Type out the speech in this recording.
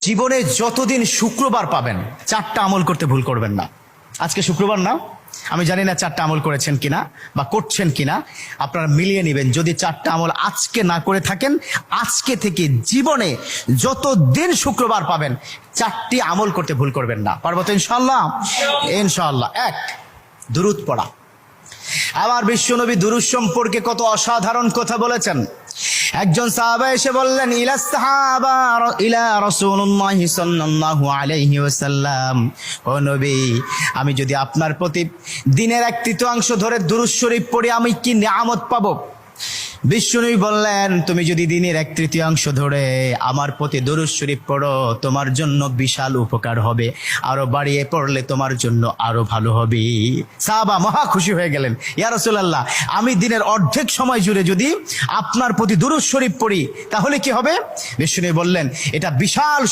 জীবনে যতদিন শুক্রবার পাবেন 4টা আমল করতে ভুল করবেন না। আজকে শুক্রবার না, আমি জানি না 4টা আমল করেছেন কিনা বা করছেন কিনা, আপনারা মিলিয়ে নেবেন। যদি 4টা আমল আজকে না করে থাকেন, আজকে থেকে জীবনে যতদিন শুক্রবার পাবেন 4টি আমল করতে ভুল করবেন না। পারবো তো ইনশাআল্লাহ? ইনশাআল্লাহ। 1, দুরূদ পড়া। আমার বিশ্বনবী দুরূদ সম্পর্কে কত অসাধারণ কথা বলেছেন। একজন সাহাবা এসে বললেন, ইলা রাসূলুল্লাহ সাল্লাল্লাহু আলাইহি ওয়াসাল্লাম, ও নবী, আমি যদি আপনার প্রতি দিনের 1/3 ধরে দুরূদ শরীফ পড়ি আমি কি নিয়ামত পাবো? বিশ্বনবী বললেন, তুমি যদি দিনের 1/3 ধরে আমার প্রতি দুরূদ শরীফ পড়ো তোমার জন্য বিশাল উপকার হবে, আরো বাড়িয়ে পড়লে তোমার জন্য আরো ভালো হবে। সাহাবা মহা খুশি হয়ে গেলেন, ইয়া রাসূলুল্লাহ, আমি দিনের অর্ধেক সময় জুড়ে যদি আপনার প্রতি দুরূদ শরীফ পড়ি তাহলে কি হবে? বিশ্বনবী বললেন, এটা বিশাল